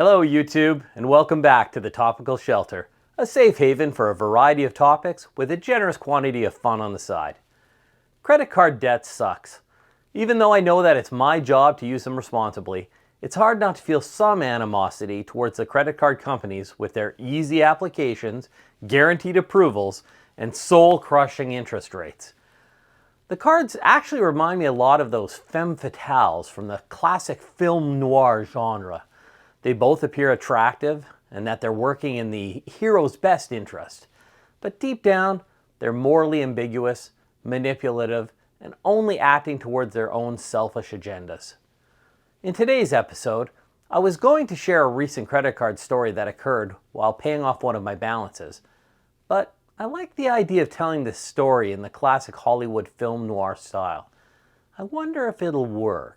Hello YouTube, and welcome back to the Topical Shelter, a safe haven for a variety of topics with a generous quantity of fun on the side. Credit card debt sucks. Even though I know that it's my job to use them responsibly, it's hard not to feel some animosity towards the credit card companies with their easy applications, guaranteed approvals, and soul-crushing interest rates. The cards actually remind me a lot of those femme fatales from the classic film noir genre. They both appear attractive and that they're working in the hero's best interest. But deep down, they're morally ambiguous, manipulative, and only acting towards their own selfish agendas. In today's episode, I was going to share a recent credit card story that occurred while paying off one of my balances. But I like the idea of telling this story in the classic Hollywood Film Noir style. I wonder if it'll work.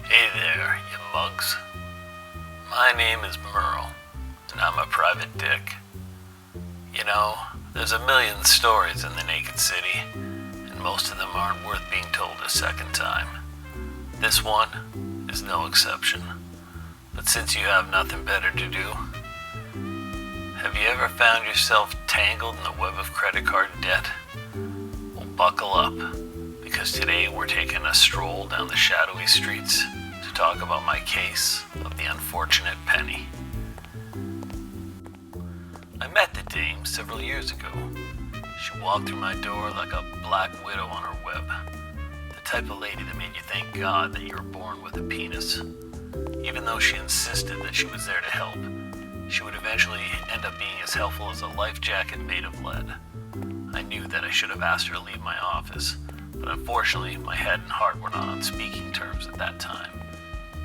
Hey there, you mugs. My name is Merle, and I'm a private dick. You know, there's a million stories in the naked city, and most of them aren't worth being told a second time. This one is no exception. But since you have nothing better to do, have you ever found yourself tangled in the web of credit card debt? Well, buckle up, because today we're taking a stroll down the shadowy streets to talk about my case of the unfortunate penny. I met the dame several years ago. She walked through my door like a black widow on her web. The type of lady that made you thank God that you were born with a penis. Even though she insisted that she was there to help, she would eventually end up being as helpful as a life jacket made of lead. I knew that I should have asked her to leave my office, but unfortunately my head and heart were not on speaking terms at that time.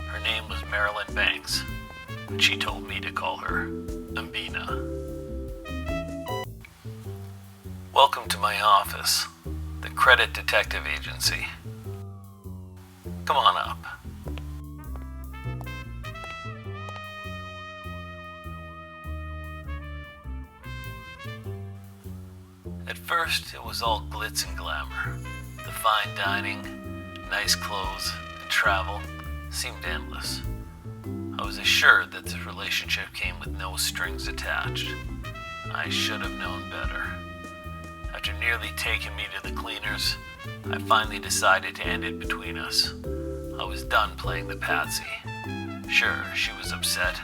Her name was Marilyn Banks, and she told me to call her Ambina. Welcome to my office, the Credit Detective Agency. Come on up. At first, it was all glitz and glamour. The fine dining, nice clothes, and travel seemed endless. I was assured that this relationship came with no strings attached. I should have known better. After nearly taking me to the cleaners, I finally decided to end it between us. I was done playing the patsy. Sure, she was upset,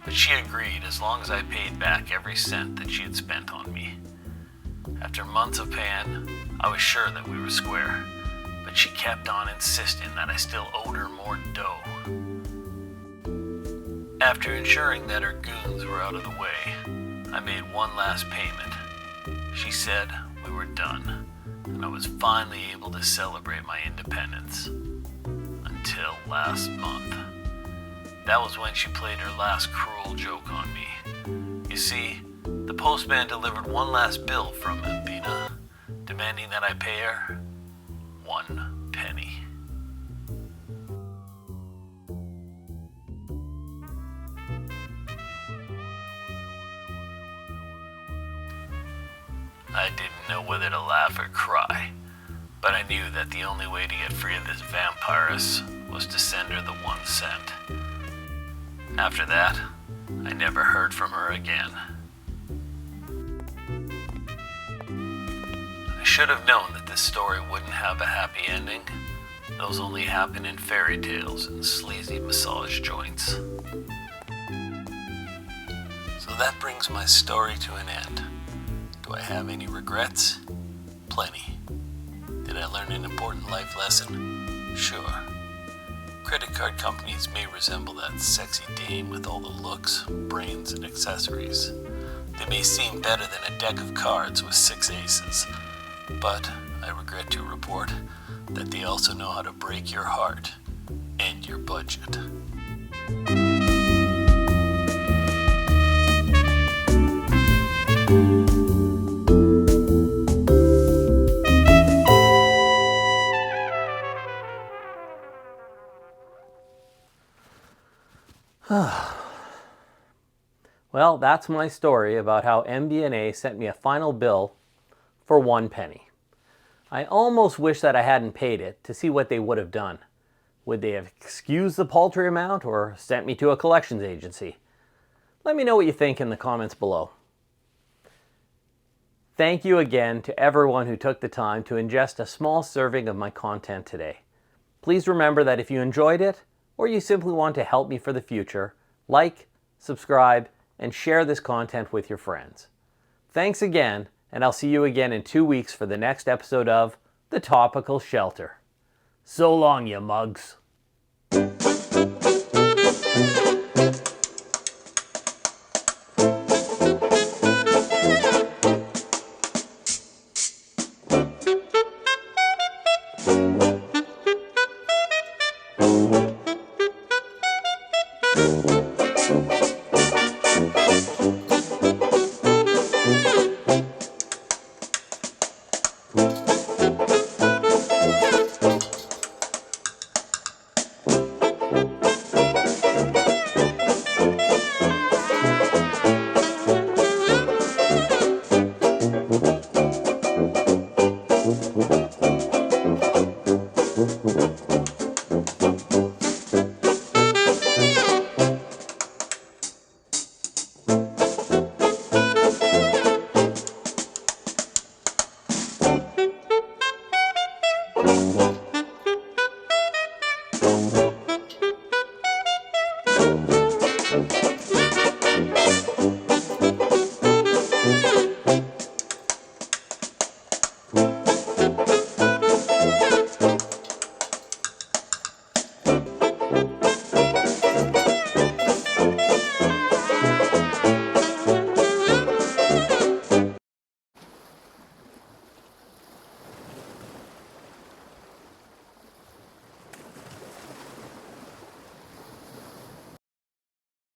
but she agreed as long as I paid back every cent that she had spent on me. After months of paying, I was sure that we were square, but she kept on insisting that I still owed her more dough. After ensuring that her goons were out of the way, I made one last payment. She said we were done, and I was finally able to celebrate my independence. Until last month. That was when she played her last cruel joke on me. You see, the postman delivered one last bill from Ambina, demanding that I pay her 1 penny. I didn't know whether to laugh or cry, but I knew that the only way to get free of this vampiress was to send her the 1 cent. After that, I never heard from her again. I should have known that this story wouldn't have a happy ending. Those only happen in fairy tales and sleazy massage joints. So that brings my story to an end. Do I have any regrets? Plenty. Did I learn an important life lesson? Sure. Credit card companies may resemble that sexy dame with all the looks, brains, and accessories. They may seem better than a deck of cards with 6 aces, but I regret to report that they also know how to break your heart and your budget. Well, that's my story about how MD&A sent me a final bill for 1 penny. I almost wish that I hadn't paid it to see what they would have done. Would they have excused the paltry amount or sent me to a collections agency? Let me know what you think in the comments below. Thank you again to everyone who took the time to ingest a small serving of my content today. Please remember that if you enjoyed it, or you simply want to help me for the future, like, subscribe, and share this content with your friends. Thanks again, and I'll see you again in 2 weeks for the next episode of The Topical Shelter. So long, you mugs.